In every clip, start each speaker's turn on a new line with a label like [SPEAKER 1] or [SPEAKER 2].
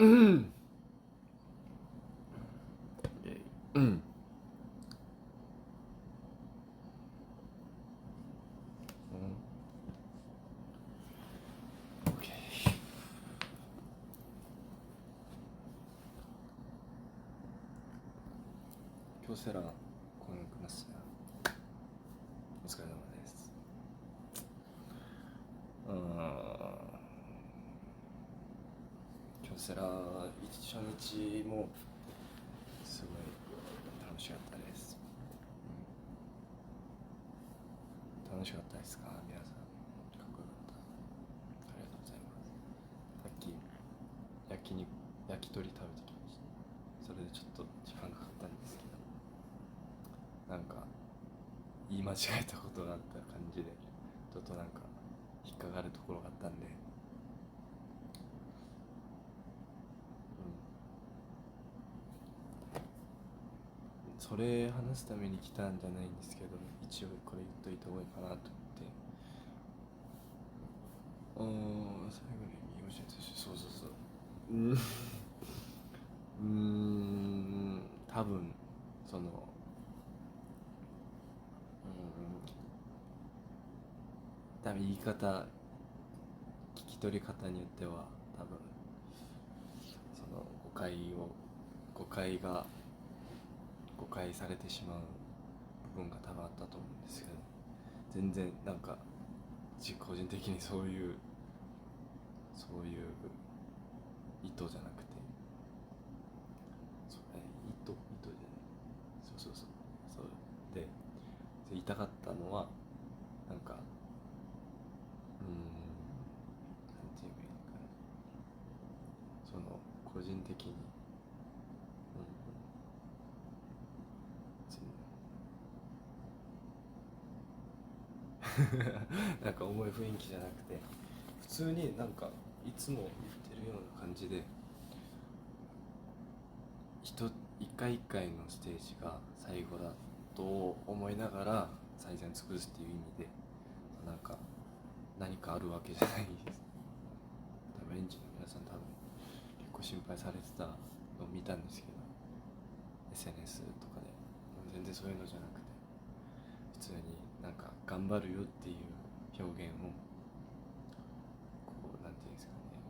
[SPEAKER 1] うんうん。OK。京セラ公演来ましたよ。お疲れ様です。京セラ初日もすごい楽しかったです。楽しかったですか皆さん。かっこよかった。ありがとうございます。さっき焼き鳥食べてきました。それでちょっと時間かかったんですけど、なんか言い間違えたことがあった感じでちょっとなんか引っかかるところがあったんで、それ話すために来たんじゃないんですけど、一応これ言っといた方がいいかなと思って。最後に言いました。そうそうそう。多分その多分言い方、聞き取り方によっては多分その誤解が誤解されてしまう部分が多分あったと思うんですけど、全然なんか個人的にそういう意図じゃなくて、意図じゃない、そうで言いたかったのは、なんかなんていうかいいのかな、その個人的に、なんか重い雰囲気じゃなくて、普通になんかいつも言ってるような感じで、一回一回のステージが最後だと思いながら最善尽くすっていう意味で、なんか何かあるわけじゃないです。多分エンジンの皆さん多分結構心配されてたのを見たんですけど、 SNS とかで全然そういうのじゃなくて、普通になんか頑張るよっていう表現をこう、なんていうんですかね、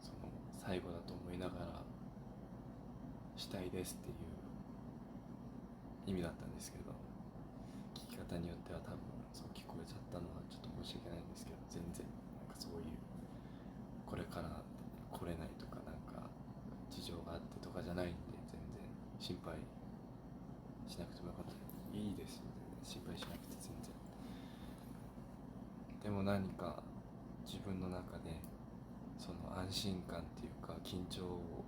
[SPEAKER 1] その最後だと思いながらしたいですっていう意味だったんですけど、聞き方によっては多分そう聞こえちゃったのはちょっと申し訳ないんですけど、全然なんかそういうこれから来れないとか、なんか事情があってとかじゃないんで、全然心配しなくてもよかった。いいですよ、心配しなくて全然。でも何か自分の中でその安心感っていうか緊張を、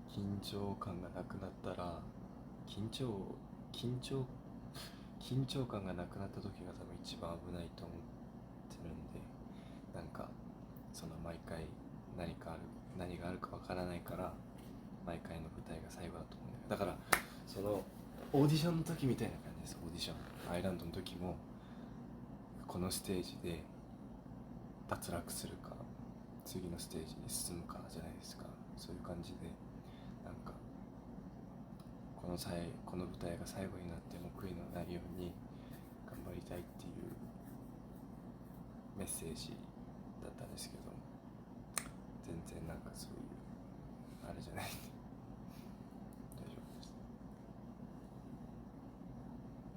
[SPEAKER 1] 緊張感がなくなったら、緊張緊張緊張感がなくなった時が多分一番危ないと思ってるんで、なんかその毎回何があるかわからないから、毎回の舞台が最後だと思うんだから、そのオーディションの時みたいな感じです。オーディションアイランドの時も、このステージで脱落するか次のステージに進むかじゃないですか。そういう感じで、なんかこの舞台が最後になっても悔いのないように頑張りたいっていうメッセージだったんですけど、全然なんかそういうあれじゃないんで大丈夫です。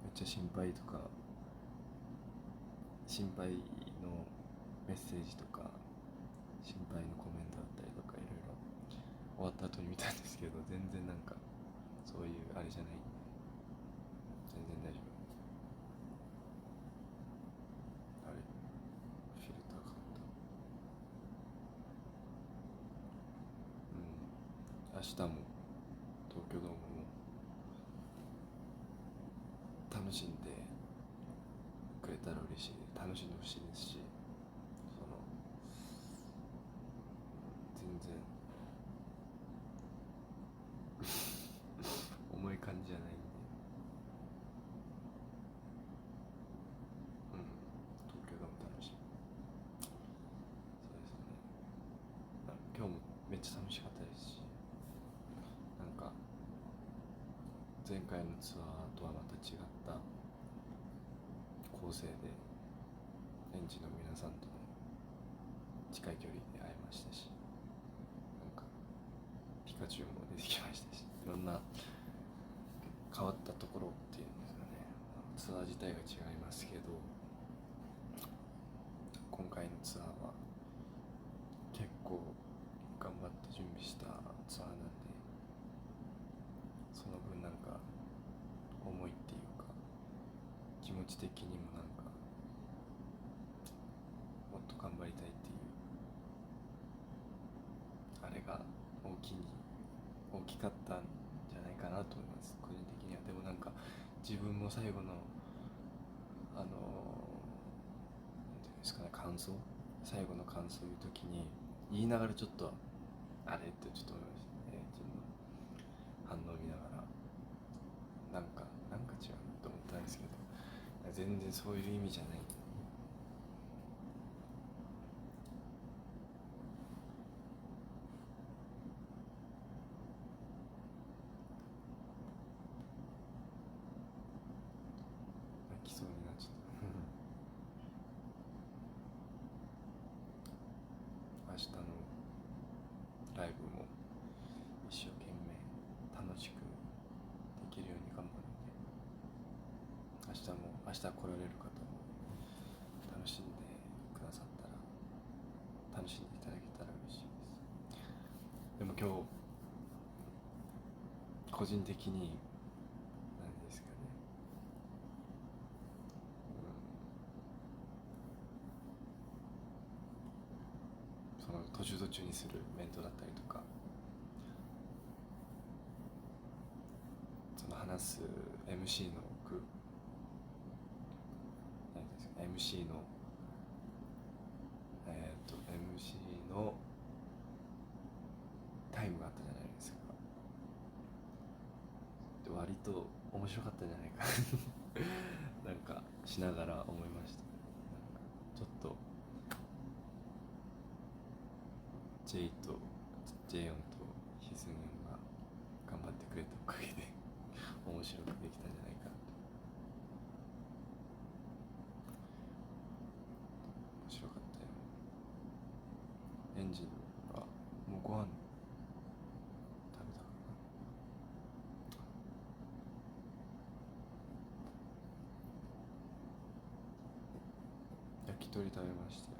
[SPEAKER 1] めっちゃ心配のメッセージとか心配のコメントだったりとかいろいろ終わった後に見たんですけど、全然なんかそういうあれじゃないんで全然大丈夫。あれ、フィルターかかった。明日も東京ドームも楽しんでくれたら嬉しい、楽しんでほしいですし、その全然重い感じじゃないんで、ちゃ楽しかったですし、なんか前回のツアーとはまた違った構成で現地の皆さんとも近い距離で会えましたし、なんかピカチュウも出てきましたし、いろんな変わったところっていうんですかね、ツアー自体が違いますけど、今回のツアーは結構頑張って準備したツアーなんで、その分なんか思いっていうか気持ち的にもなんかもっと頑張りたいっていうあれが大きかったんじゃないかなと思います、個人的には。でもなんか自分も最後のなんていうんですかね、最後の感想を言うときに言いながらちょっとあれってちょっと思いましたね。自分の反応を見ながらなんか違うなと思ったんですけど、全然そういう意味じゃない。泣きそうになっちゃった明日のライブも一生懸命楽しくできるように頑張るんで、明日来られる方も楽しんでくださったら、楽しんでいただけたら嬉しいです。でも今日個人的に何ですかね、その途中にするメントだったりとか、その話す MC の何ですか MC のMC のタイムがあったじゃないですか。で割と面白かったんじゃないかなんかしながら思いました。ちょっと J と J 音とひずみんが頑張ってくれたおかげで面白くできたんじゃないかなと。面白かったよ。エンジンはもうご飯食べたかな。焼き鳥食べましたよ。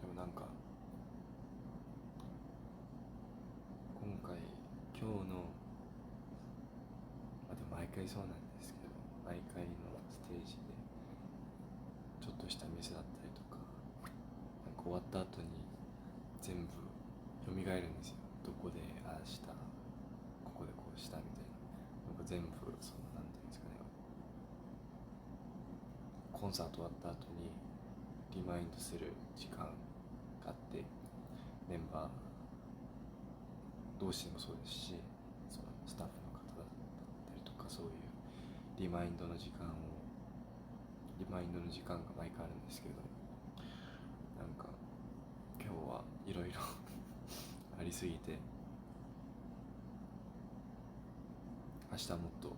[SPEAKER 1] でもなんか今日の、でも毎回そうなんですけど、毎回のステージでちょっとしたミスだったりとか、なんか終わった後に全部蘇るんですよ。どこでああした、ここでこうしたみたいな。なんか全部そのなんていうんですかね、コンサート終わった後にリマインドする時間があって、メンバー同士でもそうですし、そのスタッフの方だったりとか、そういうリマインドの時間が毎回あるんですけど、なんか今日はいろいろありすぎて、明日もっと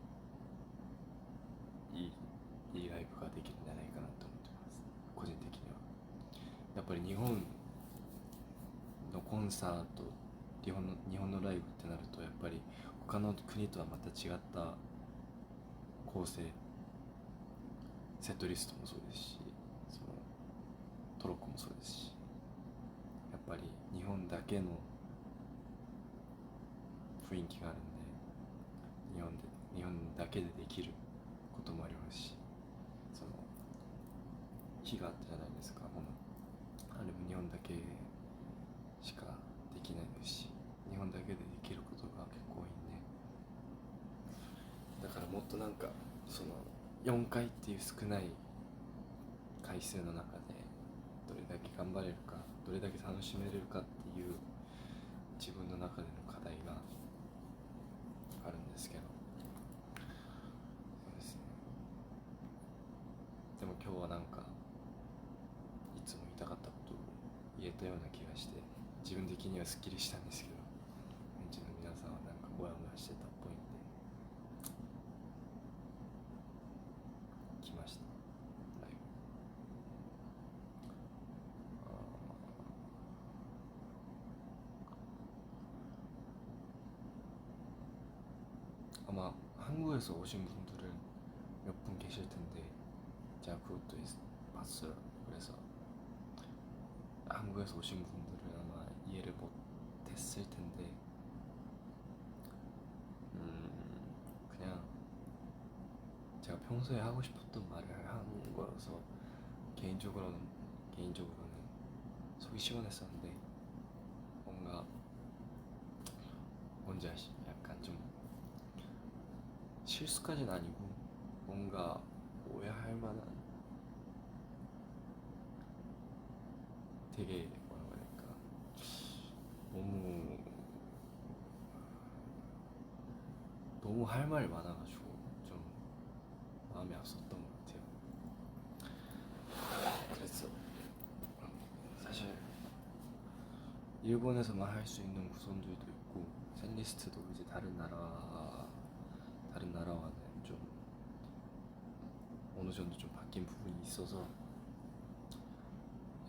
[SPEAKER 1] いいライブができるんじゃないかなと思ってます、個人的には。やっぱり日本のコンサート、日本のライブってなると、やっぱり他の国とはまた違った構成、セットリストもそうですし、そのトロッコもそうですし、やっぱり日本だけの雰囲気があるんで、日本だけでできることもありますし、その日があったじゃないですか。あれも日本だけしかできないですし、日本だけでできることが結構多いんで、だからもっとなんかその4回っていう少ない回数の中でどれだけ頑張れるか、どれだけ楽しめれるかっていう自分の中での課題があるんですけど、そうですね。でも今日はなんかいつも言いたかったことを言えたような気がして、自分的にはすっきりしたんですけど、ベンチの皆さんはなんかモヤモヤしてたっぽいんで来ました、ライブ。아마 한국에서 오신 분들은 몇 분 계실 텐데 제가 그것도 봤어요. 그래서 한국에서 오신 분들은 아마 이해를 못했을 텐데 그냥 제가 평소에 하고 싶었던 말을 한 거여서 개인적으로는 속이 시원했었는데, 뭔가 뭔지 아시? 약간 좀 실수까지는 아니고 뭔가 오해할 만한, 되게 뭐라고 해야 될까, 너무 할 말이 많아가지고 좀 마음이 앞섰던 것 같아요. 그래서 사실 일본에서만 할 수 있는 구성들도 있고 샌리스트도 이제 다른 나라와는 좀 어느 정도 좀 바뀐 부분이 있어서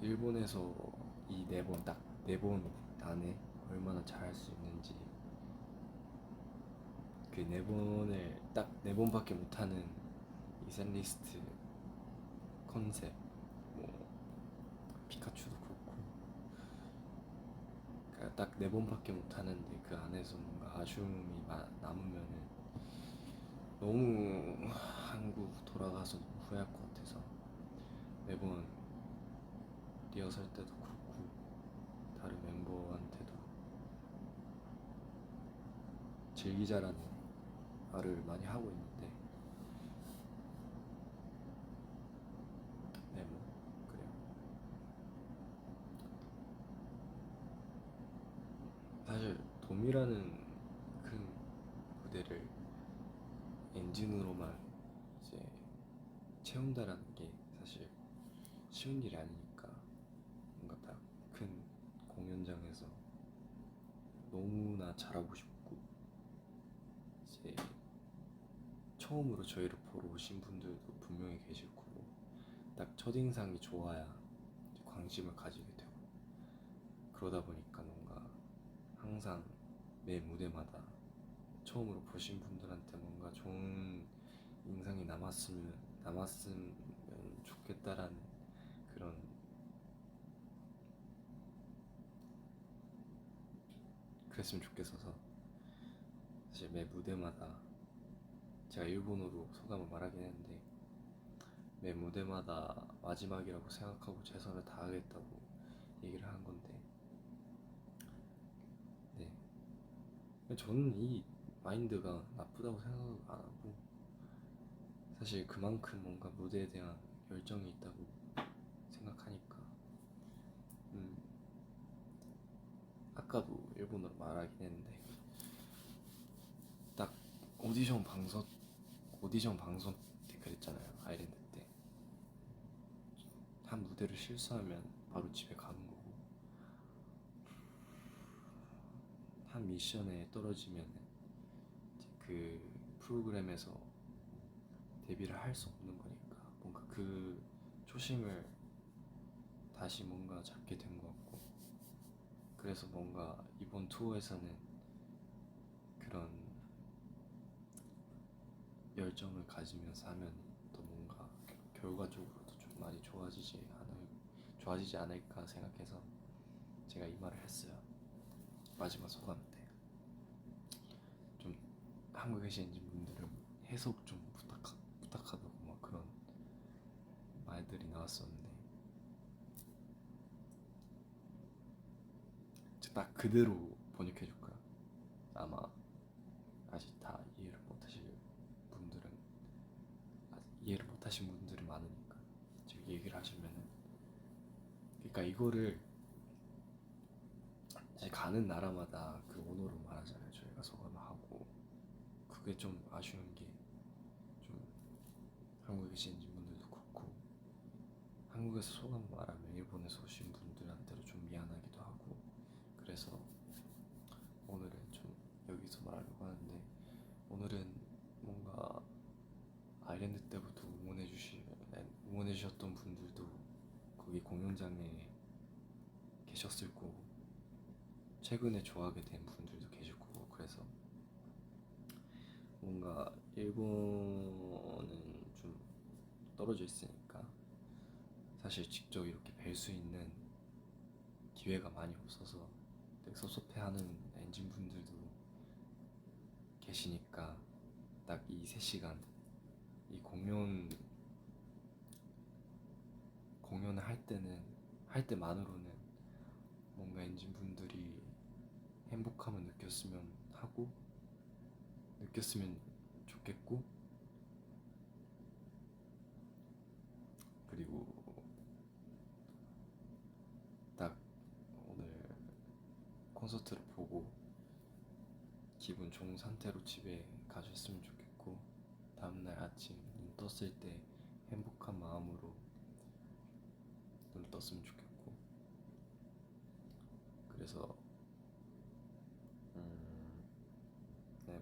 [SPEAKER 1] 일본에서 이 네 번 안에 얼마나 잘할 수 있는지, 그 네 번을 딱 네 번밖에 못하는 이 샌리스트 컨셉, 뭐 피카츄도 그렇고, 그러니까 딱 네 번밖에 못하는데 그 안에서 뭔가 아쉬움이 남으면은 너무 한국 돌아가서 너무 후회할 것 같아서 매번 리허설 때도 그렇고 다른 멤버한테도 즐기자라는 말을 많이 하고 있는데, 네, 뭐 그래요. 사실 돔이라는 큰 무대를 엔진으로만 이제 채운다라는 게 사실 쉬운 일이 아니니까, 뭔가 딱 큰 공연장에서 너무나 잘하고 싶고, 이제 처음으로 저희를 보러 오신 분들도 분명히 계실 거고, 딱 첫인상이 좋아야 관심을 가지게 되고, 그러다 보니까 뭔가 항상 매 무대마다 처음으로 보신 분들한테 뭔가 좋은 인상이 남았으면 좋겠다라는 그런, 그랬으면 좋겠어서 사실 매 무대마다 제가 일본어로 소감을 말하긴 했는데 매 무대마다 마지막이라고 생각하고 최선을 다하겠다고 얘기를 한 건데, 네, 저는 이 마인드가 나쁘다고 생각을 안 하고, 사실 그만큼 뭔가 무대에 대한 열정이 있다고 생각하니까, 아까도 일본어로 말하긴 했는데 딱 오디션 방송 때 그랬잖아요. 아일랜드 때 한 무대를 실수하면 바로 집에 가는 거고, 한 미션에 떨어지면 그 프로그램에서 데뷔를 할 수 없는 거니까 뭔가 그 초심을 다시 뭔가 잡게 된 것 같고, 그래서 뭔가 이번 투어에서는 그런 열정을 가지면서 하면 더 뭔가 결과적으로도 좀 많이 좋아지지 않을까 생각해서 제가 이 말을 했어요. 마지막 소감 때. 좀 한국에 계신 분들은 해석 좀 부탁하다고 막 그런 말들이 나왔었는데, 딱 그대로 번역해줄까요? 아마 아직 다 이해를 못하신 분들은 많으니까 지금 얘기를 하시면은, 그러니까 이거를 이제 가는 나라마다 그 언어로 말하잖아요. 저희가 소감을 하고 그게 좀 아쉬운 게 좀 한국에 계신 분들도 그렇고 한국에서 소감 말하면 일본에서 오신 분들한테도 좀 미안하기도 하고 그래서 오늘은 좀 여기서 말하려고 하는데 오늘은 뭔가 아일랜드 때부터 응원해 주셨던 분들도 거기 공연장에 계셨을 거고 최근에 좋아하게 된 분들도 계실 거고 그래서 뭔가 일본은 좀 떨어져 있으니까 사실 직접 이렇게 뵐 수 있는 기회가 많이 없어서 되게 섭섭해하는 엔진 분들도 계시니까 딱 이 3시간 이 공연을 할 때만으로는 뭔가 엔진 분들이 행복함을 느꼈으면 좋겠고 그리고 딱 오늘 콘서트를 보고 기분 좋은 상태로 집에 가셨으면 좋겠고 다음날 아침 눈 떴을 때 행복한 마음으로 눈을 떴으면 좋겠고 그래서 네,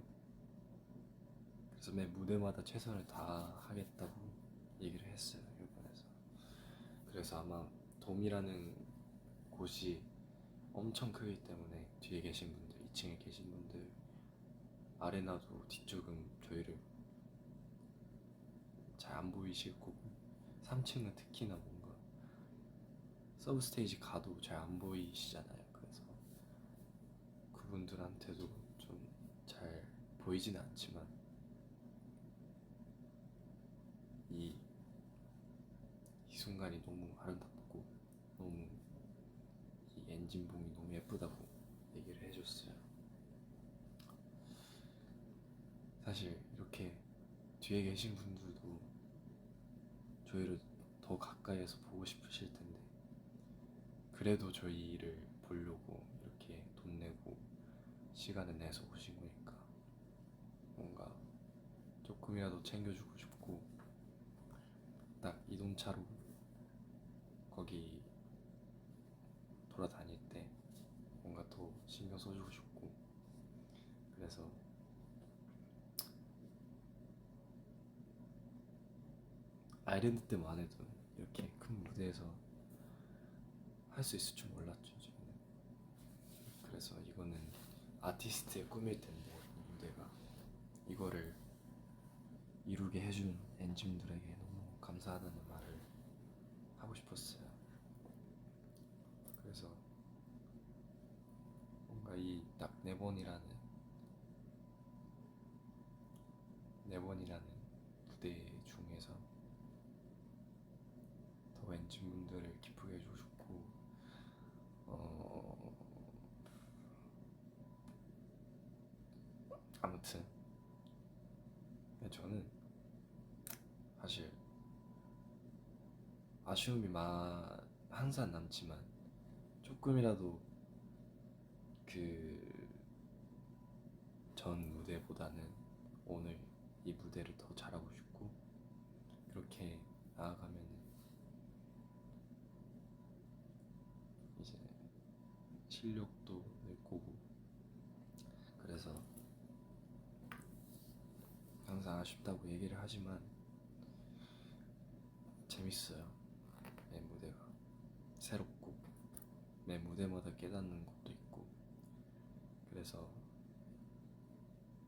[SPEAKER 1] 그래서 매 무대마다 최선을 다하겠다고 얘기를 했어요 일본에서. 그래서 아마 돔이라는 곳이 엄청 크기 때문에 뒤에 계신 분들 2층에 계신 분들 아레나도 뒤쪽은 저희를 잘 안 보이실 거고 3층은 특히나 뭔가 서브 스테이지 가도 잘 안 보이시잖아요. 그래서 그분들한테도 좀 잘 보이지는 않지만 이, 이 순간이 너무 아름답고 너무 이 엔진봉이 너무 예쁘다고 얘기를 해줬어요. 사실 이렇게 뒤에 계신 분들도 저희를 더 가까이에서 보고 싶으실 텐데 그래도 저희를 보려고 이렇게 돈 내고 시간을 내서 오신 거니까 뭔가 조금이라도 챙겨주고 싶고 딱 이동차로 거기 돌아다닐 때 뭔가 더 신경 써주고 싶고 그래서 아일랜드 때만 해도 이렇게 큰 무대에서 할 수 있을 줄 몰랐죠 저는. 그래서 이거는 아티스트의 꿈일 텐데 이 무대가 이거를 이루게 해준 엔진들에게 너무 감사하다는 말을 하고 싶었어요. 그래서 뭔가 이 딱 네 번이라는 무대 중에서 더 엔진분들을 기쁘게 해주고 싶고 아무튼 저는 사실 아쉬움이 항상 남지만 조금이라도 그 전 무대보다는 오늘 이 무대를 더 잘하고 싶고 그렇게 나아가면 이제 실력도 늘 거고 그래서 항상 아쉽다고 얘기를 하지만 재밌어요. 매 무대가 새롭고 매 무대마다 깨닫는 것도 있고 그래서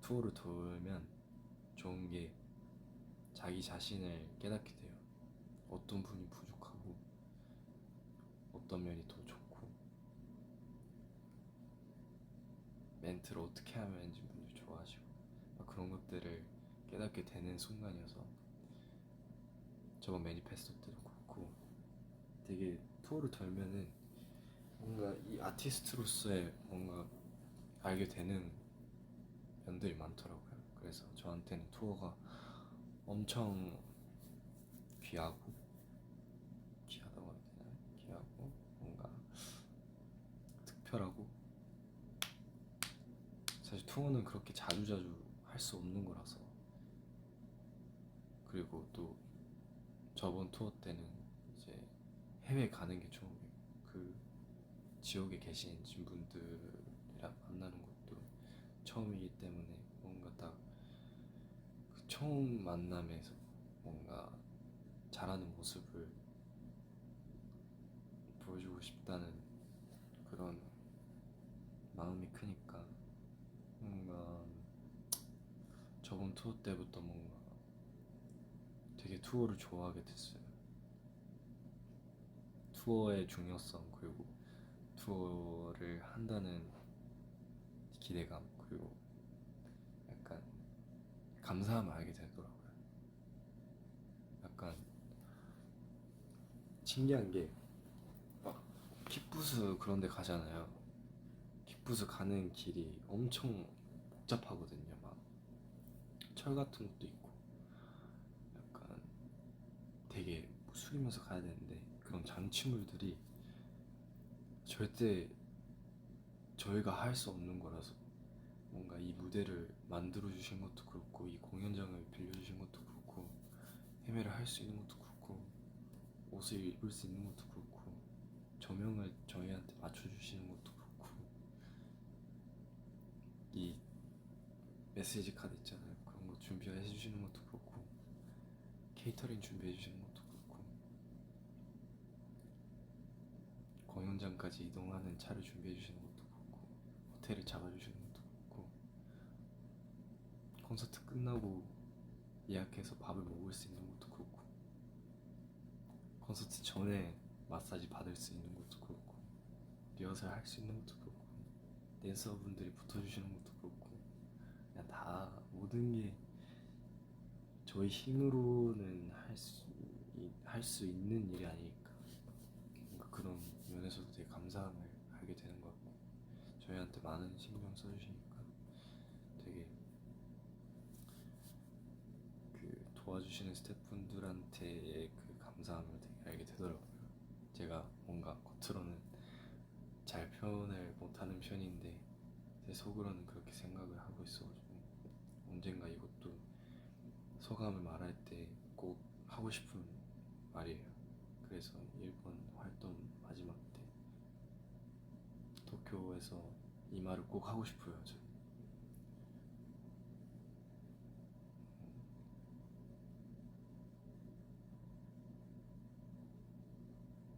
[SPEAKER 1] 투어를 돌면 좋은 게 자기 자신을 깨닫게 돼요. 어떤 분이 부족하고 어떤 면이 더 좋고 멘트를 어떻게 하면 엔진분들이 좋아하시고 그런 것들을 깨닫게 되는 순간이어서 저번 매니페스토 때도 그렇고 되게 투어를 돌면은 뭔가 이 아티스트로서의 뭔가 알게 되는 면들이 많더라고요. 그래서 저한테는 투어가 엄청 귀하다고 해야 되나요? 귀하고 뭔가 특별하고 사실 투어는 그렇게 자주자주 할 할 수 없는 거라서. 그리고 또 저번 투어 때는 이제 해외 가는 게 처음이에요. 그 지역에 계신 분들이랑 만나는 것도 처음이기 때문에 뭔가 딱 그 처음 만남에서 뭔가 잘하는 모습을 보여주고 싶다는 그런 마음이 크니까 뭔가 저번 투어 때부터 뭔가 되게 투어를 좋아하게 됐어요. 투어의 중요성, 그리고 투어를 한다는 기대감, 그리고 약간 감사함을 알게 되더라고요. 약간 신기한 게 막 킥부스 그런 데 가잖아요. 킥부스 가는 길이 엄청 복잡하거든요. 막 철 같은 것도 있고 약간 되게 숙이면서 가야 되는데 그런 장치물들이 절대 저희가 할 수 없는 거라서 뭔가 이 무대를 만들어 주신 것도 그렇고 이 공연장을 빌려주신 것도 그렇고 헤매를 할 수 있는 것도 그렇고 옷을 입을 수 있는 것도 그렇고 조명을 저희한테 맞춰주시는 것도 그렇고 이 메시지 카드 있잖아요. 그런 거 준비해 주시는 것도 그렇고 케이터링 준비해 주시는 것도 그렇고 공연장까지 이동하는 차를 준비해 주시는 것도 그렇고 호텔을 잡아주시는 것도 그렇고 콘서트 끝나고 예약해서 밥을 먹을 수 있는 것도 그렇고 콘서트 전에 마사지 받을 수 있는 것도 그렇고 리허설 할 수 있는 것도 그렇고 댄서분들이 붙어주시는 것도 그렇고 그냥 다 모든 게 저희 힘으로는 할 수 있는 일이 아니니까 뭔가 그런 면에서도 되게 감사함을 알게 되는 것 같고 저희한테 많은 신경 써주시니까 되게 그 도와주시는 스태프분들한테의 그 감사함을 되게 알게 되더라고요. 제가 뭔가 겉으로는 잘 표현을 못하는 편인데 제 속으로는 그렇게 생각을 하고 있어가지고 언젠가 이것도 소감을 말할 때 꼭 하고 싶은 말이에요. 그래서 일본 활동 마지막 때 도쿄에서 이 말을 꼭 하고 싶어요. 저.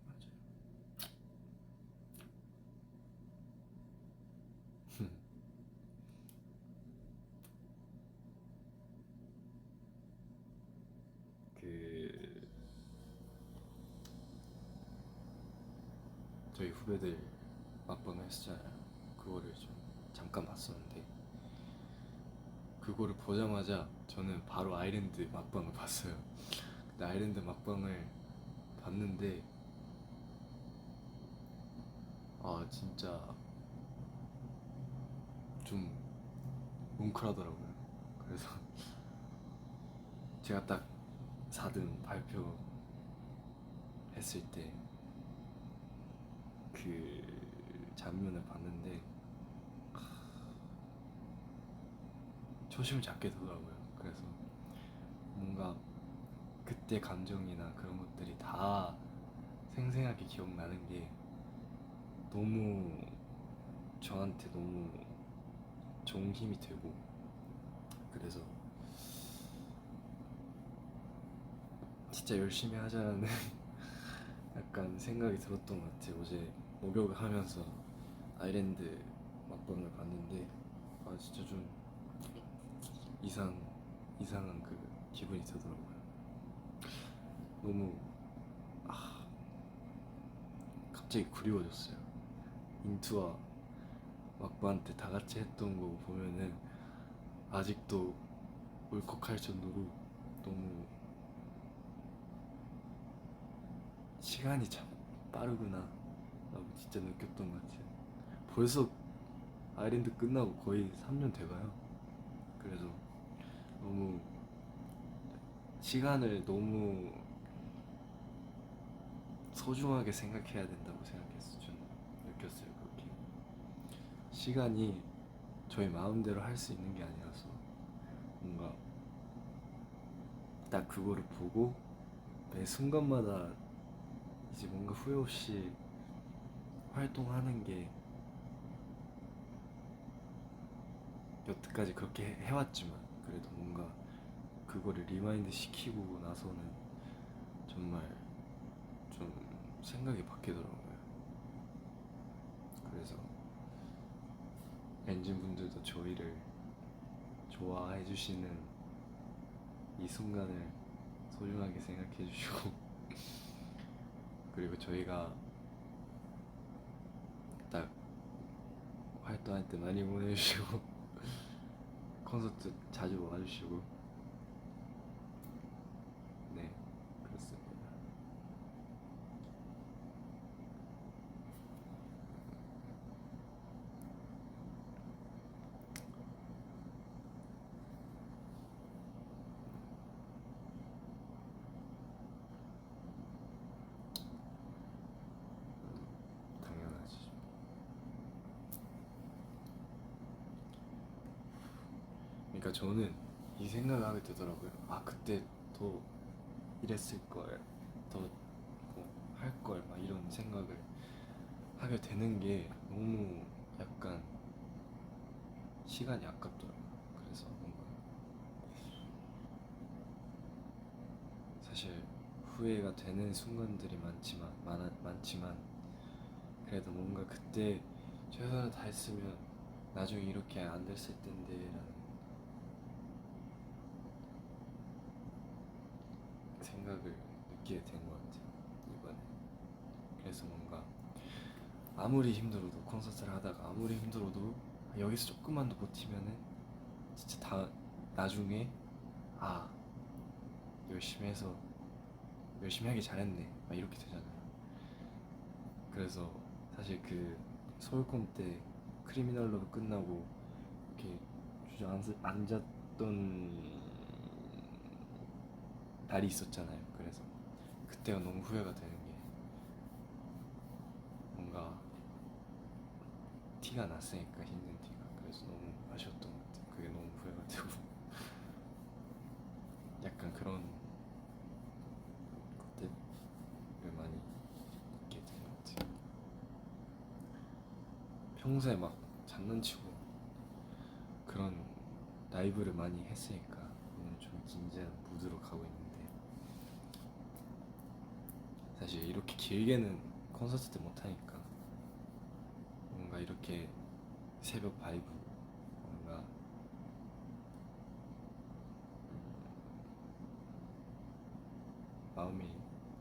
[SPEAKER 1] 맞아요. 그 저희 후배들 막방을 했었잖아요. 그거를 좀 잠깐 봤었는데 그거를 보자마자 저는 바로 아일랜드 막방을 봤어요. 근데 아일랜드 막방을 봤는데 아 진짜 좀 뭉클하더라고요. 그래서 제가 딱 4등 발표했을 때 그 장면을 봤는데 초심을 잡게 되더라고요. 그래서 뭔가 그때 감정이나 그런 것들이 다 생생하게 기억나는 게 너무 저한테 너무 좋은 힘이 되고 그래서 진짜 열심히 하자는 약간 생각이 들었던 것 같아요. 어제 목욕을 하면서 아일랜드 막방을 봤는데 아 진짜 좀 이상한 그 기분이 들더라고요. 너무 갑자기 그리워졌어요. 인투와 막방 때 다 같이 했던 거 보면은 아직도 울컥할 정도로 너무 시간이 참 빠르구나 라고 진짜 느꼈던 것 같아요. 벌써 아일랜드 끝나고 거의 3년 돼가요. 그래서 너무 시간을 너무 소중하게 생각해야 된다고 생각했어요. 저는 느꼈어요. 그렇게 시간이 저희 마음대로 할 수 있는 게 아니라서 뭔가 딱 그거를 보고 매 순간마다 이제 뭔가 후회 없이 활동하는 게 여태까지 그렇게 해왔지만 그래도 뭔가 그거를 리마인드 시키고 나서는 정말 좀 생각이 바뀌더라고요. 그래서 엔진 분들도 저희를 좋아해 주시는 이 순간을 소중하게 생각해 주시고 그리고 저희가 딱 활동할 때 많이 보내주시고 콘서트 자주 와주시고 네 그렇습니다. 당연하지. 그러니까 저는 이 생각을 하게 되더라고요. 아 그때 더 이랬을 걸, 더 할 걸, 막 이런 생각을 하게 되는 게 너무 약간 시간이 아깝더라고요. 그래서 뭔가 사실 후회가 되는 순간들이 많지만 그래도 뭔가 그때 최선을 다했으면 나중에 이렇게 안 됐을 텐데라는 생각을 느끼게 된 것 같아요 이번에. 그래서 뭔가 아무리 힘들어도 콘서트를 하다가 아무리 힘들어도 여기서 조금만 더 버티면은 진짜 다 나중에 아 열심히 해서 열심히 하기 잘했네 막 이렇게 되잖아요. 그래서 사실 그 서울콘 때 크리미널 러브 끝나고 이렇게 주저앉았던 날이 있었잖아요. 그래서 그때가 너무 후회가 되는 게 뭔가 티가 났으니까 힘든 티가. 그래서 너무 아쉬웠던 것 같아요. 그게 너무 후회가 되고 약간 그런 것들을 많이 있게 된 것 같아요. 평소에 막 장난치고 그런 라이브를 많이 했으니까 오늘 좀 진지한 무드로 가고 있는데 사실 이렇게 길게는 콘서트 때 못하니까 뭔가 이렇게 새벽 바이브 뭔가 마음이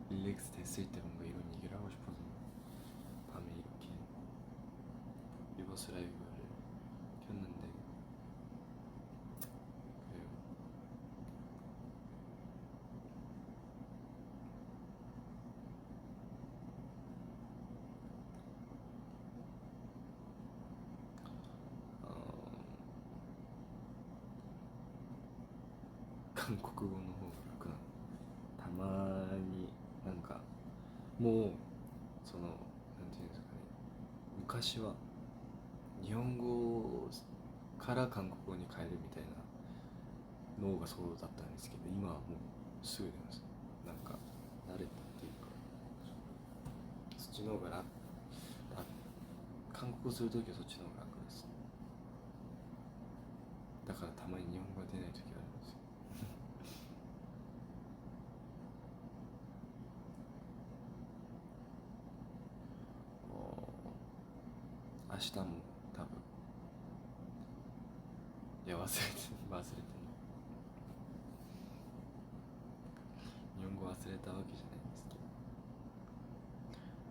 [SPEAKER 1] 릴렉스 됐을 때 뭔가 이런 얘기를 하고 싶어서 밤에 이렇게 리버스 라이브를 켰는데 그래요. 어,韓国語の方が楽なの。たまになんかもうそのなんていうんですかね、昔は日本語から韓国語に変えるみたいな脳がそうだったんですけど今はもうすぐ出ます。なんか慣れたっていうかそっちの方が韓国語するときはそっちの方が楽です。だからたまに日本語が出ないときがあるんですよ。明日も多分いや忘れてんの日本語忘れたわけじゃないんですけど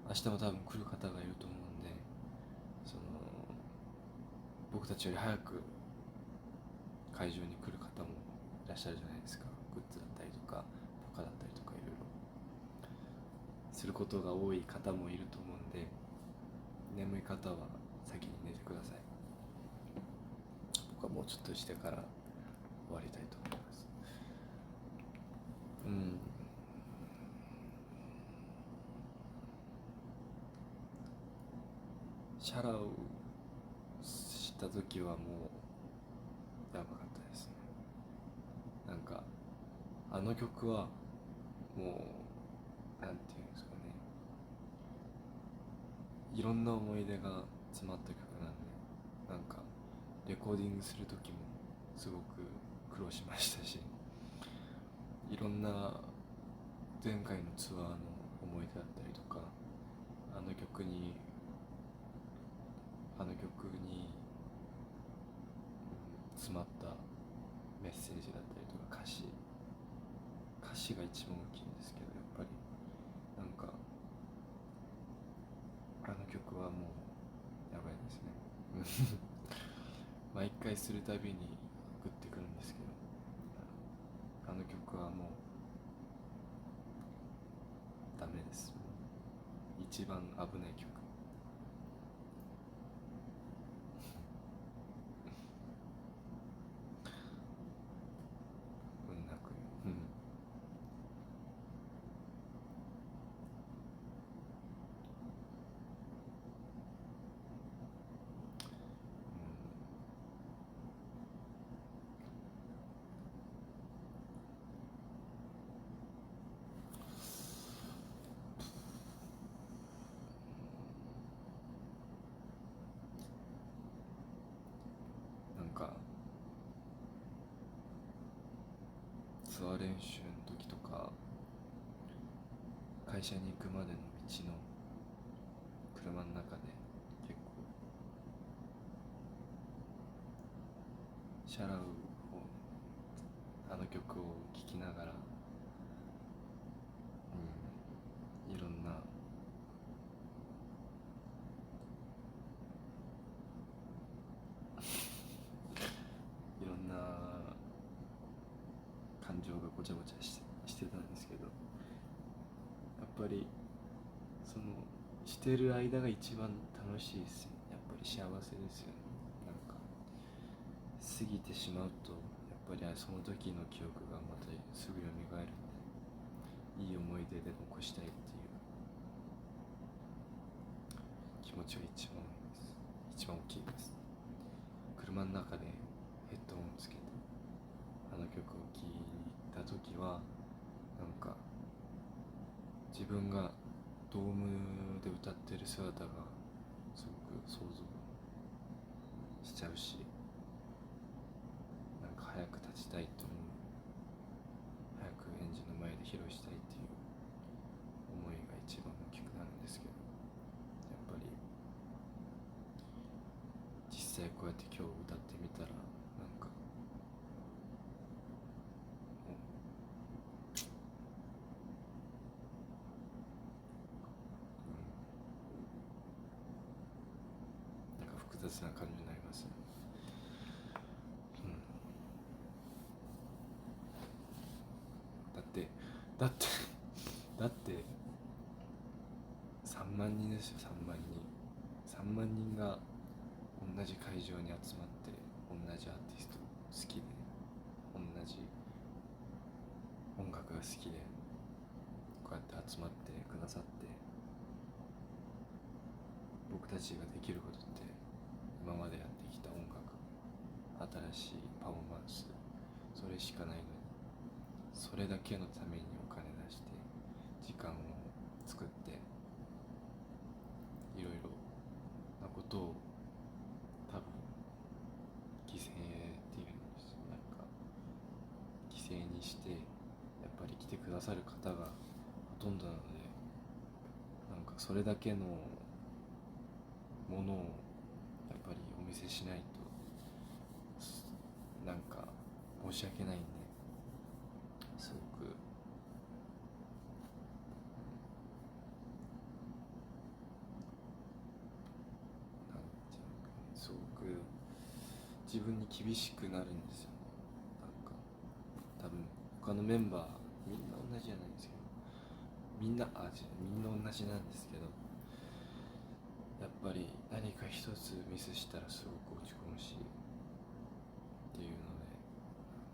[SPEAKER 1] 明日も多分来る方がいると思うんでその僕たちより早く会場に来る方もいらっしゃるじゃないですか。グッズだったりとかポカだったりとかいろいろすることが多い方もいると思うんで眠い方は先に寝てください。僕はもうちょっとしてから終わりたいと思います。シャラをした時はもうやばかったですね。あの曲はもうなんていうんですかね、いろんな思い出が詰まった曲なんで、なんかレコーディングする時もすごく苦労しましたし、いろんな前回のツアーの思い出だったりとか、あの曲に詰まったメッセージだったりとか歌詞が一番大きいんですけど、やっぱりなんかあの曲はもうやばいですね毎回するたびにグッてくるんですけど、あの曲はもうダメです。一番危ない曲。うんなくなんかツアー練習の時とか、会社に行くまでの道の車の中で結構シャラウをあの曲を聴きながら、いろんないろんな感情がごちゃごちゃしてたんですけど、やっぱりそのしてる間が一番楽しいですよ。やっぱり幸せですよね。なんか過ぎてしまうとやっぱりその時の記憶がまたすぐ蘇るんで、いい思い出で残したいっていう気持ちが一番大きいです。車の中でヘッドホンをつけてあの曲を聴いた時は、なんか自分がドームで歌ってる姿がすごく想像しちゃうし、なんか早く立ちたいと思う、早くエンジンの前で披露したいっていう思いが一番大きくなるんですけど、やっぱり実際こうやって今日歌ってみたら、なんかもなんか複雑な感じになりますね。だってだってだって3万人ですよ。3万人が同じ会場に集まって、同じアーティスト好きで、同じ音楽が好きでこうやって集まってくださって、僕たちができることって今までやってきた音楽、新しいパフォーマンス、それしかないのに、それだけのためにお金出して時間を作って、いろいろなことを多分犠牲っていうんです、なんか犠牲にしてやっぱり来てくださる方がほとんどなので、なんかそれだけのものをやっぱりお見せしないとなんか申し訳ないんで、すごくなんていうかね、すごく自分に厳しくなるんですよね。なんか多分他のメンバーみんな同じじゃないんですけど、みんな同じなんですけど、やっぱり何か一つミスしたらすごく落ち込むしっていうので、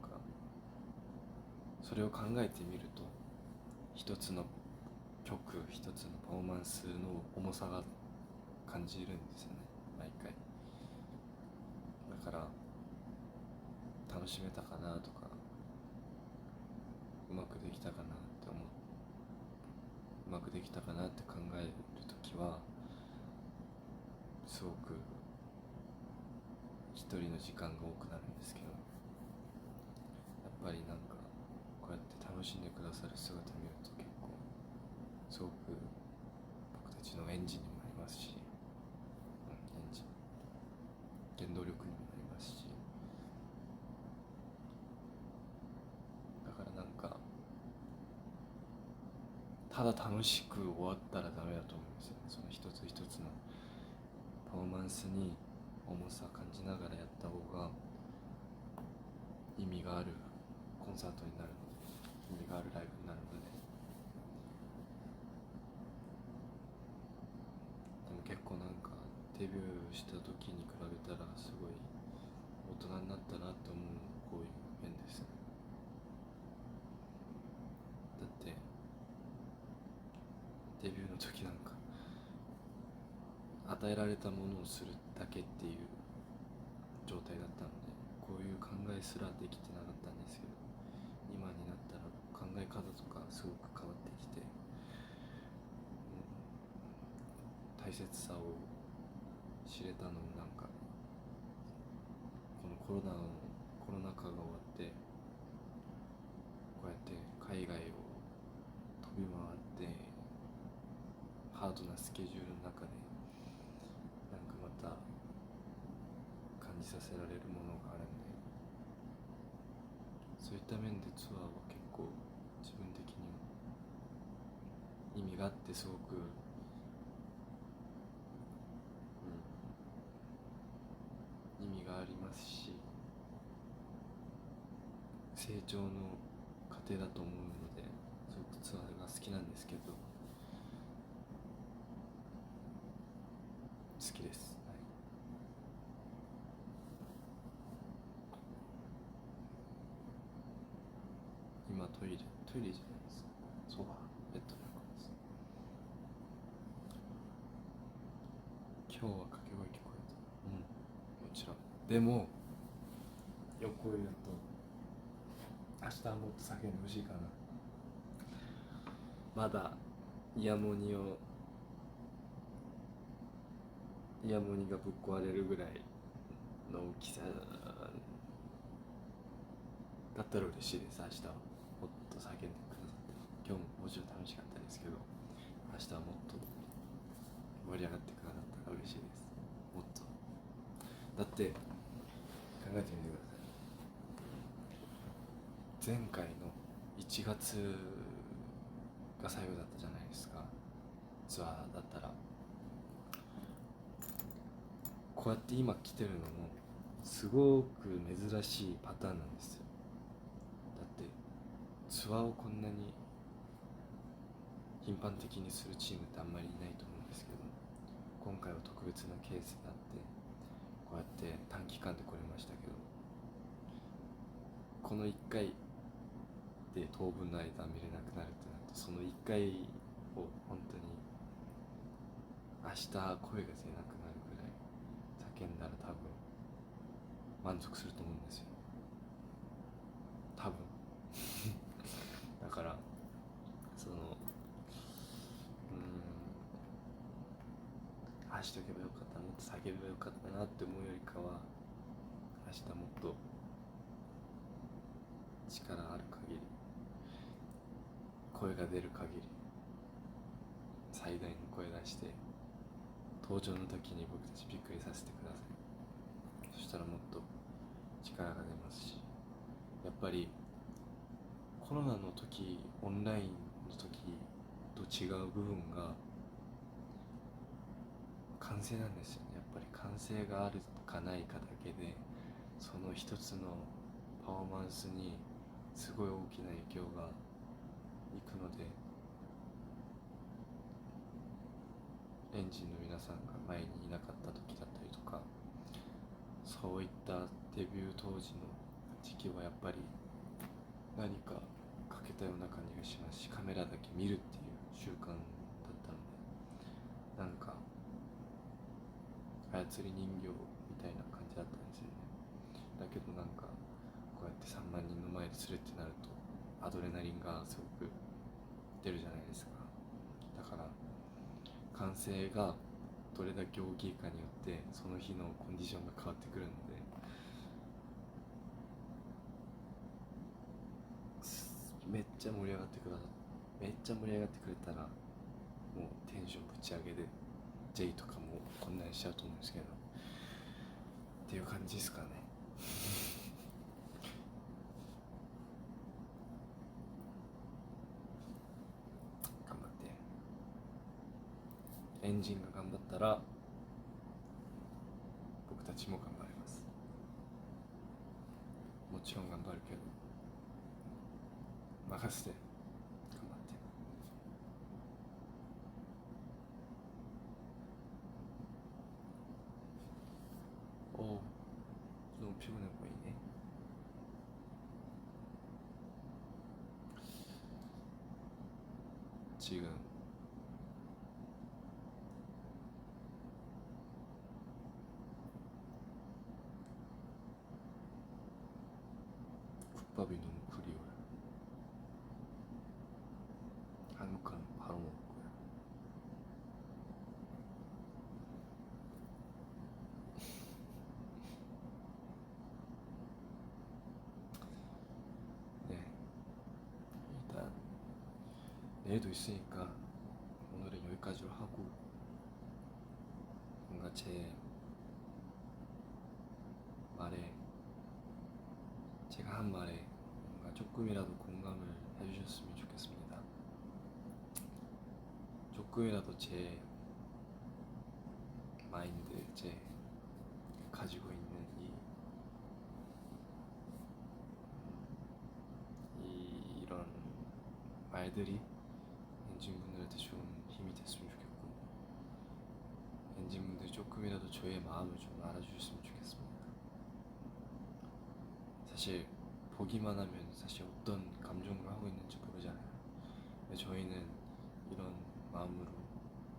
[SPEAKER 1] なんかそれを考えてみると、一つの曲一つのパフォーマンスの重さが感じるんですよね、毎回。だから楽しめたかなとか、うまくできたかなってうまくできたかなって考えるときはすごく一人の時間が多くなるんですけど、やっぱりなんかこうやって楽しんでくださる姿を見ると結構すごく僕たちのエンジンにもなりますし、エンジン原動力にもなりますし、だからなんかただ楽しく終わったらダメだと思うんですよね。その一つ一つのパフォーマンスに重さ感じながらやった方が意味があるコンサートになるので、意味があるライブになるので。でも結構なんかデビューした時に比べたらすごい大人になったなって思うのもこういう面ですね。だってデビューの時なんか与えられたものをするだけっていう状態だったので、こういう考えすらできてなかったんですけど、今になったら考え方とかすごく変わってきて、大切さを知れたのもなんかこのコロナ禍が終わってこうやって海外を飛び回ってハードなスケジュールの中でなんかまた感じさせられるものがあるんで、そういった面でツアーは結構自分的にも意味があってすごく、意味がありますし、成長の過程だと思うので、すごくツアーが好きなんですけど、好きです、はい。今トイレじゃないです、ソファーベッドの横です。今日は掛け声聞こえた。もちろん。でも横を言うと明日はもっと叫んでほしいかな。まだイヤモニがぶっ壊れるぐらいの大きさだったら嬉しいです。明日はもっと叫んでくださって、今日ももちろん楽しかったですけど、明日はもっと盛り上がってくださったら嬉しいです。もっと。だって考えてみてください。前回の1月が最後だったじゃないですか、ツアーだったら。こうやって今来てるのもすごく珍しいパターンなんですよ。だってツアーをこんなに頻繁的にするチームってあんまりいないと思うんですけど、今回は特別なケースがあってこうやって短期間で来れましたけど、この1回で当分の間見れなくなるってなると、その1回を本当に明日声が出なくなるぐらい叫んだら多分満足すると思うんですよ、多分だからそのあしとけばよかった、もっと叫べばよかったなって思うよりかは、明日もっと力ある限り、声が出る限り最大の声出して登場の時に僕たちびっくりさせてください。そしたらもっと力が出ますし、やっぱりコロナの時、オンラインの時と違う部分が歓声なんですよね。やっぱり歓声があるかないかだけでその一つのパフォーマンスにすごい大きな影響がいくので、エンジンの皆さんが前にいなかった時だったりとか、そういったデビュー当時の時期はやっぱり何か欠けたような感じがしますし、カメラだけ見るっていう習慣だったので、なんか操り人形みたいな感じだったんですよね。だけどなんかこうやって3万人の前でするってなるとアドレナリンがすごく出るじゃないですか。だから歓声がどれだけ大きいかによってその日のコンディションが変わってくるので、めっちゃ盛り上がってくれたらもうテンションぶち上げで J とかもこんなにしちゃうと思うんですけど、っていう感じですかね。頑張ってエンジンが頑張ったら僕たちも頑張ります。もちろん頑張るけど任せて頑張って。너무 피곤해 보이네. 지금 국밥이 너무 그리워요. 한국 가면 바로 먹을 거예요. 네, 일단 내일도 있으니까 오늘은 여기까지로 하고, 뭔가 제 말에, 제가 한 말에 뭔가 조금이라도 공감을 해주셨으면 좋겠습니다. 조금이라도 제 마인드, 제 가지고 있는 이런 말들이 엔진분들한테 좋은 힘이 됐으면 좋겠고, 엔진분들이 조금이라도 저의 마음을 좀 알아주셨으면 좋겠습니다. 사실 보기만 하면 사실 어떤 감정으로 하고 있는지 모르잖아요. 근데 저희는 이런 마음으로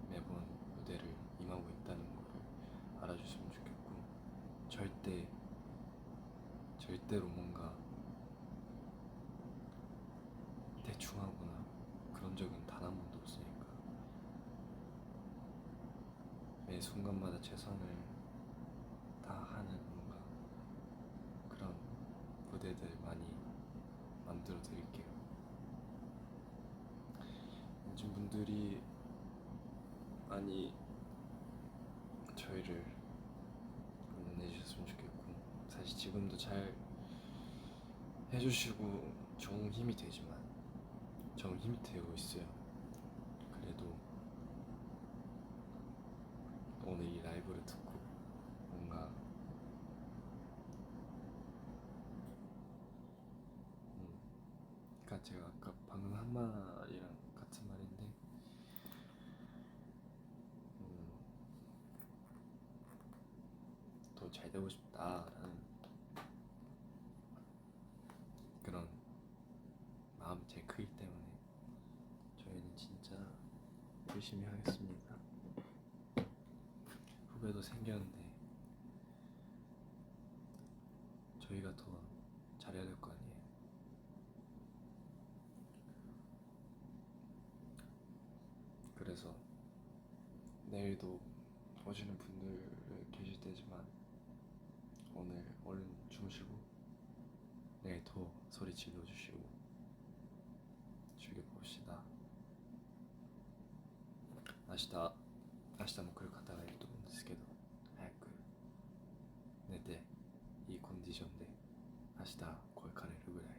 [SPEAKER 1] 매번 무대를 임하고 있다는 거를 알아줬으면 좋겠고, 절대로 뭔가 대충 하거나 그런 적은 단 한 번도 없으니까 매 순간마다 최선을 다하는 뭔가 그런 무대들 많이 만들어 드릴게요. 엔진분들이 많이 저희를 응원해주셨으면 좋겠고, 사실 지금도 잘 해주시고 정 힘이 되지만 정 힘이 되고 있어요. 그래도 오늘 이 라이브를 듣고 뭔가 그러니까 제가 아까 방금 한 말이랑 같은 말인데, 더 잘 되고 싶다라는 그런 마음이 제일 크기 때문에 저희는 진짜 열심히 하겠습니다. 후배도 생겼는데 저희가 더 잘해야 될 거 아니에요. 그래서 내일도 오시는 분들 계실 테지만 오늘 얼른 주무시고 내일 더 소리 질러주시고 즐겨봅시다. 明日も来る方がいると思うんですけど、早く寝ていいコンディションで明日声かれるぐらい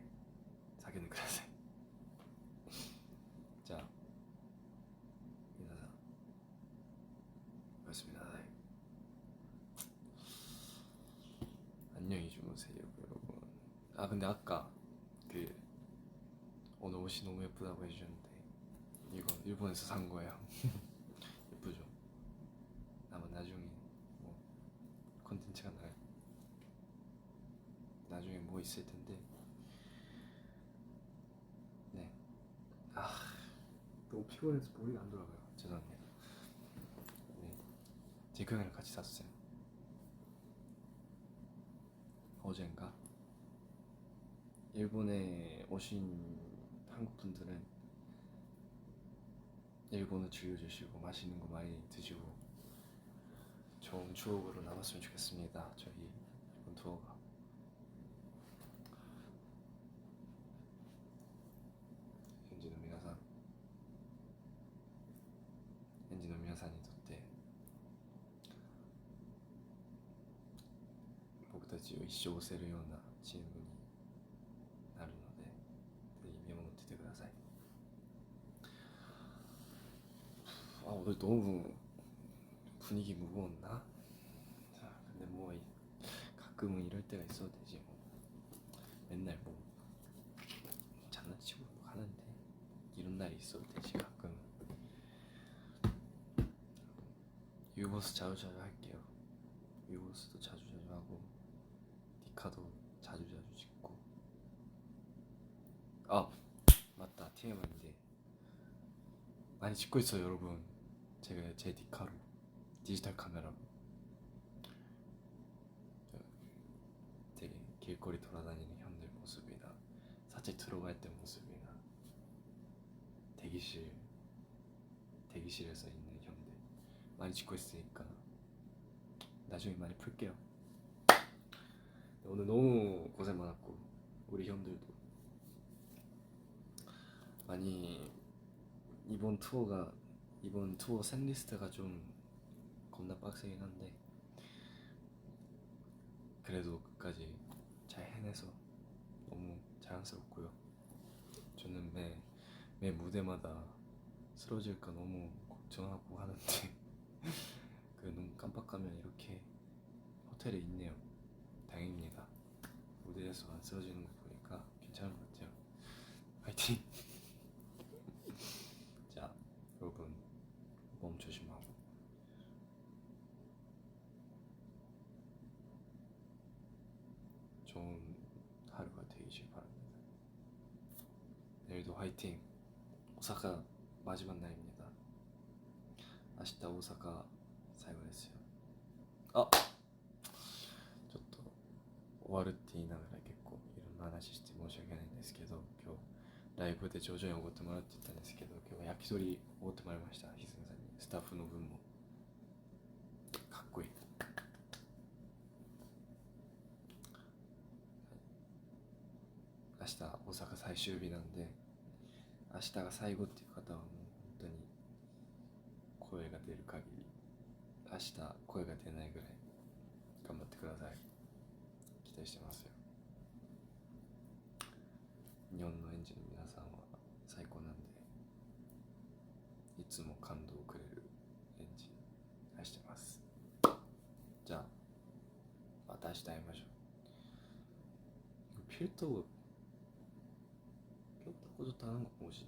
[SPEAKER 1] 叫んでください。じゃあ皆さんおやすみなさい。 안녕히 주무세요 여러분. 아 근데 아까 그 오늘 옷이 너무 예쁘다고 해주셨는데 이거 일본에서 산 거예요. 예쁘죠? 아마 나중에 뭐 컨텐츠가 나중에 뭐 있을 텐데. 네. 너무 피곤해서 머리가 안 돌아가요. 죄송합니다. 네. 제그 형이랑 같이 샀어요. 어젠가 일본에 오신 한국 분들은 일본어 즐겨주시고 맛있는 거 많이 드시고 좋은 추억으로 남았으면 좋겠습니다. 저희 이번 투어가. 園児の皆さんにとって僕たちを一生押せるようなチームになるので、ぜひ見守っててください。아 오늘 너무 분위기 무거웠나? 자, 근데 뭐 가끔은 이럴 때가 있어도 되지 뭐. 맨날 뭐 장난치고 뭐 하는데 이런 날이 있어도 되지 가끔은. 유보스 자주자주 할게요. 유보스도 자주자주 하고 니카도 자주자주 찍고. 아 맞다, TMI인데 많이 찍고 있어요 여러분. 제가 제 니카로 디지털 카메라로 되게 길거리 돌아다니는 형들 모습이나 사체 들어갈 때 모습이나 대기실에서 있는 형들 많이 찍고 있으니까 나중에 많이 풀게요. 오늘 너무 고생 많았고 우리 형들도 많이 이번 투어 셋리스트가 좀 겁나 빡세긴 한데 그래도 끝까지 잘 해내서 너무 자랑스럽고요. 저는 매 무대마다 쓰러질까 너무 걱정하고 하는데 그 눈 깜빡하면 이렇게 호텔에 있네요. 다행입니다. 무대에서 안 쓰러지는 거 보니까 괜찮은 것 같아요. 화이팅! 자, 여러분 몸 조심하고 좋은 하루가 되시길 바랍니다. 내일도 화이팅! 오사카 마지막 날입니다. 明日大阪最後ですよ。あ、ちょっと終わるって言いながら結構いろんな話して申し訳ないんですけど、今日ライブで徐々におごってもらうって言ったんですけど、今日は焼き鳥おごってもらいました。ひずめさんにスタッフの分もかっこいい。明日大阪最終日なんで、明日が最後っていう方はもう本当に声が出る限り、明日声が出ないぐらい頑張ってください。期待してますよ。日本の園児の皆さんは最高なんで、いつも感動をくれる園児愛してます。じゃあまた明日会いましょう. 필터 꼈다고 좋다 하는 거 뭐지?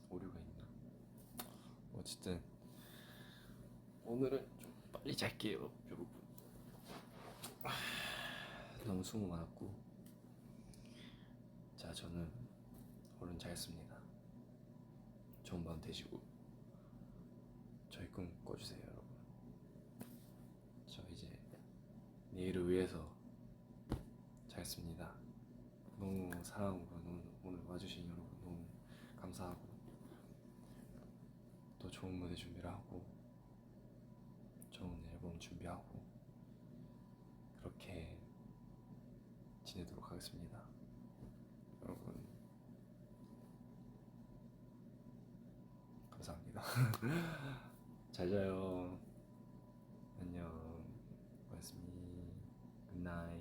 [SPEAKER 1] 오류가 있나? 어쨌든 오늘은 좀 빨리 잘게요 여러분. 너무 수고 많았고, 자 저는 얼른 자겠습니다. 좋은 밤 되시고 저희 꿈 꿔주세요 여러분. 저 이제 내일을 위해서 자겠습니다. 너무 사랑하고 오늘 와주신 여러분 너무 감사하고, 또 좋은 무대 준비를 하고 좋은 앨범 준비하고 그렇게 지내도록 하겠습니다. 여러분 감사합니다. 잘 자요. 안녕. 고맙습니다. 굿나잇.